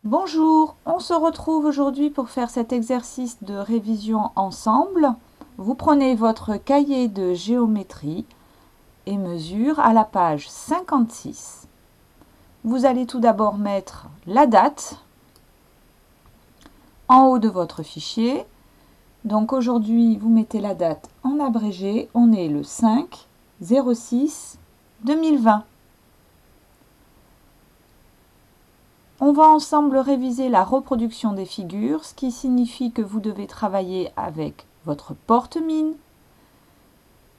Bonjour, on se retrouve aujourd'hui pour faire cet exercice de révision ensemble. Vous prenez votre cahier de géométrie et mesure à la page 56. Vous allez tout d'abord mettre la date en haut de votre fichier. Donc aujourd'hui, vous mettez la date en abrégé. On est le 5/06/2020. On va ensemble réviser la reproduction des figures, ce qui signifie que vous devez travailler avec votre porte-mine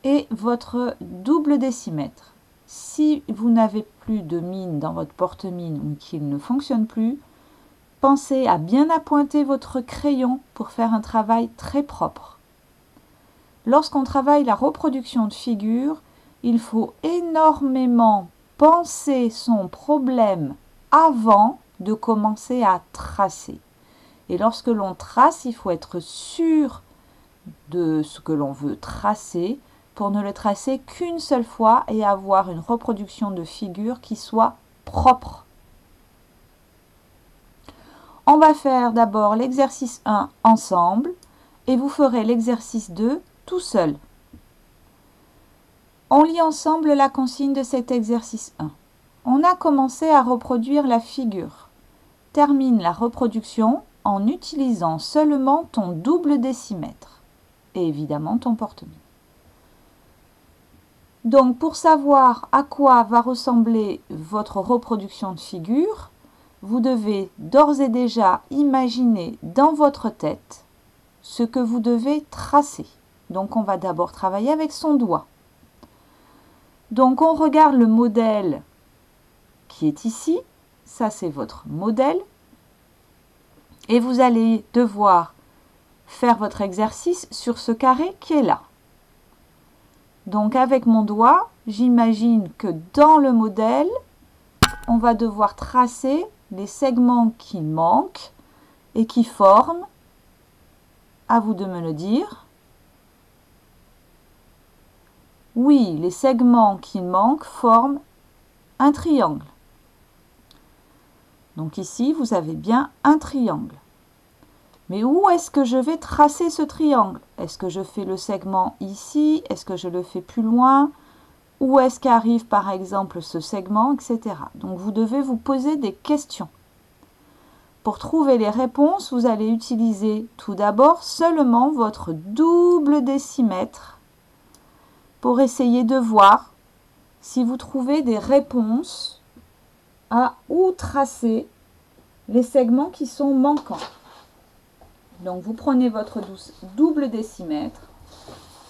et votre double décimètre. Si vous n'avez plus de mine dans votre porte-mine ou qu'il ne fonctionne plus, pensez à bien appointer votre crayon pour faire un travail très propre. Lorsqu'on travaille la reproduction de figures, il faut énormément penser son problème avant de commencer à tracer. Et lorsque l'on trace, il faut être sûr de ce que l'on veut tracer pour ne le tracer qu'une seule fois et avoir une reproduction de figure qui soit propre. On va faire d'abord l'exercice 1 ensemble et vous ferez l'exercice 2 tout seul. On lit ensemble la consigne de cet exercice 1. On a commencé à reproduire la figure. Termine la reproduction en utilisant seulement ton double décimètre et évidemment ton porte-mine. Donc pour savoir à quoi va ressembler votre reproduction de figure, vous devez d'ores et déjà imaginer dans votre tête ce que vous devez tracer. Donc on va d'abord travailler avec son doigt. Donc on regarde le modèle qui est ici. Ça, c'est votre modèle. Et vous allez devoir faire votre exercice sur ce carré qui est là. Donc, avec mon doigt, j'imagine que dans le modèle, on va devoir tracer les segments qui manquent et qui forment, à vous de me le dire. Oui, les segments qui manquent forment un triangle. Donc ici, vous avez bien un triangle. Mais où est-ce que je vais tracer ce triangle? Est-ce que je fais le segment ici? Est-ce que je le fais plus loin? Où est-ce qu'arrive par exemple ce segment, etc. Donc vous devez vous poser des questions. Pour trouver les réponses, vous allez utiliser tout d'abord seulement votre double décimètre pour essayer de voir si vous trouvez des réponses à où tracer les segments qui sont manquants. Donc vous prenez votre double décimètre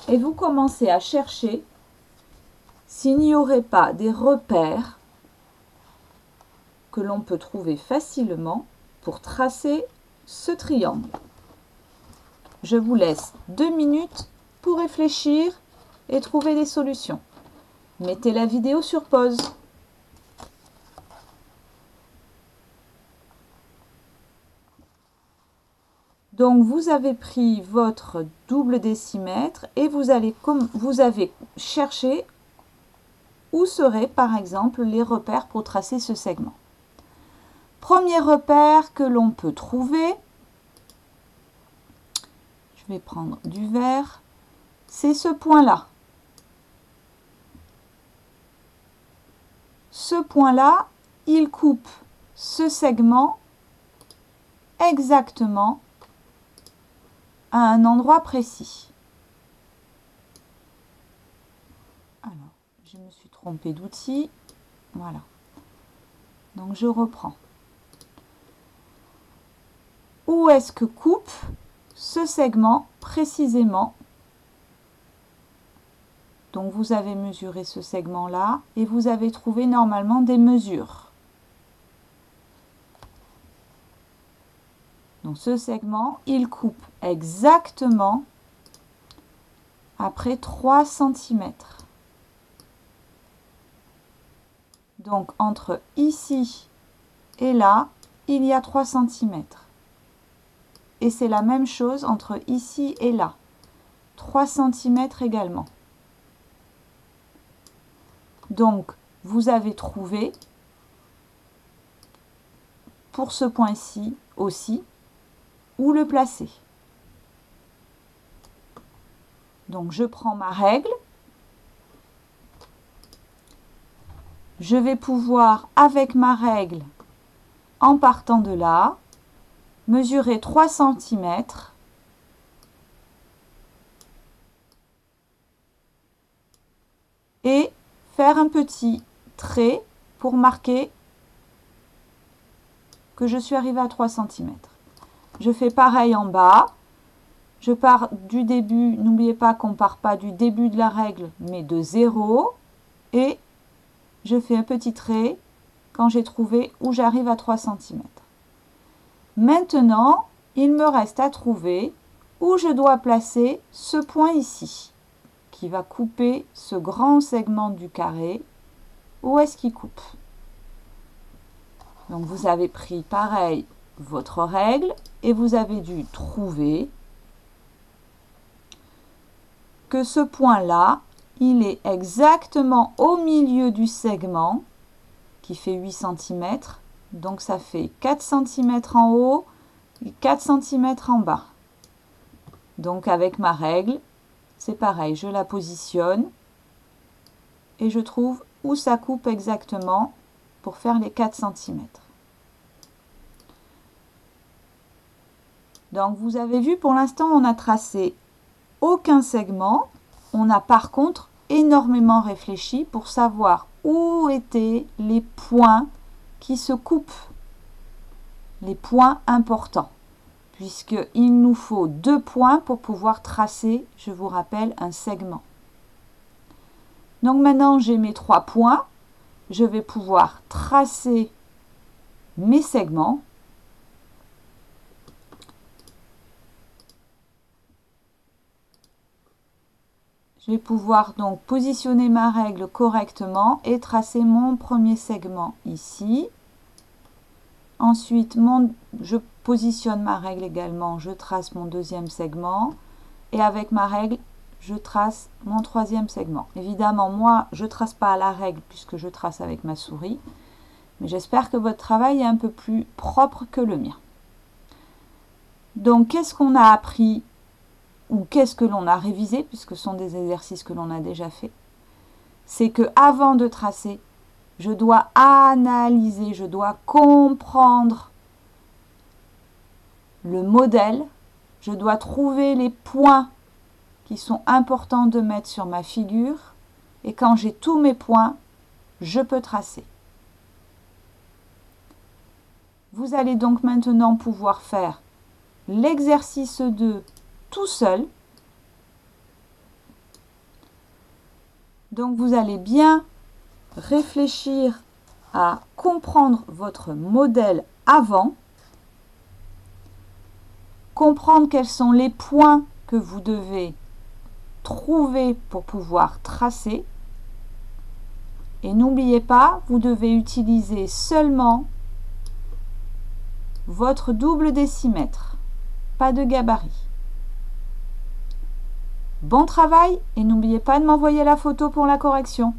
et vous commencez à chercher s'il n'y aurait pas des repères que l'on peut trouver facilement pour tracer ce triangle. Je vous laisse 2 minutes pour réfléchir et trouver des solutions. Mettez la vidéo sur pause. Donc vous avez pris votre double décimètre et vous avez cherché où seraient par exemple les repères pour tracer ce segment. Premier repère que l'on peut trouver, je vais prendre du vert, c'est ce point-là. Ce point-là, il coupe ce segment exactement à un endroit précis. Alors, je me suis trompée d'outil. Voilà. Donc, je reprends. Où est-ce que coupe ce segment précisément? Donc, vous avez mesuré ce segment-là et vous avez trouvé normalement des mesures. Donc ce segment, il coupe exactement après 3 cm. Donc entre ici et là, il y a 3 cm. Et c'est la même chose entre ici et là. 3 cm également. Donc vous avez trouvé pour ce point-ci aussi, où le placer. Donc je prends ma règle. Je vais pouvoir, avec ma règle, en partant de là, mesurer 3 cm et faire un petit trait pour marquer que je suis arrivée à 3 cm. Je fais pareil en bas. Je pars du début, n'oubliez pas qu'on ne part pas du début de la règle, mais de 0. Et je fais un petit trait quand j'ai trouvé où j'arrive à 3 cm. Maintenant, il me reste à trouver où je dois placer ce point ici, qui va couper ce grand segment du carré. Où est-ce qu'il coupe? Donc vous avez pris pareil votre règle et vous avez dû trouver que ce point-là, il est exactement au milieu du segment qui fait 8 cm. Donc ça fait 4 cm en haut et 4 cm en bas. Donc avec ma règle, c'est pareil, je la positionne et je trouve où ça coupe exactement pour faire les 4 cm. Donc vous avez vu, pour l'instant on a tracé aucun segment. On a par contre énormément réfléchi pour savoir où étaient les points qui se coupent, les points importants, puisqu'il nous faut 2 points pour pouvoir tracer, je vous rappelle, un segment. Donc maintenant j'ai mes 3 points, je vais pouvoir tracer mes segments. Je vais pouvoir donc positionner ma règle correctement et tracer mon premier segment ici. Ensuite, je positionne ma règle également, je trace mon deuxième segment. Et avec ma règle, je trace mon troisième segment. Évidemment, moi, je ne trace pas à la règle puisque je trace avec ma souris. Mais j'espère que votre travail est un peu plus propre que le mien. Donc, qu'est-ce qu'on a appris ? Ou qu'est-ce que l'on a révisé, puisque ce sont des exercices que l'on a déjà fait, c'est que avant de tracer, je dois analyser, je dois comprendre le modèle, je dois trouver les points qui sont importants de mettre sur ma figure, et quand j'ai tous mes points, je peux tracer. Vous allez donc maintenant pouvoir faire l'exercice 2 tout seul. Donc vous allez bien réfléchir à comprendre votre modèle avant, comprendre quels sont les points que vous devez trouver pour pouvoir tracer. Et n'oubliez pas, vous devez utiliser seulement votre double décimètre, pas de gabarit. Bon travail et n'oubliez pas de m'envoyer la photo pour la correction.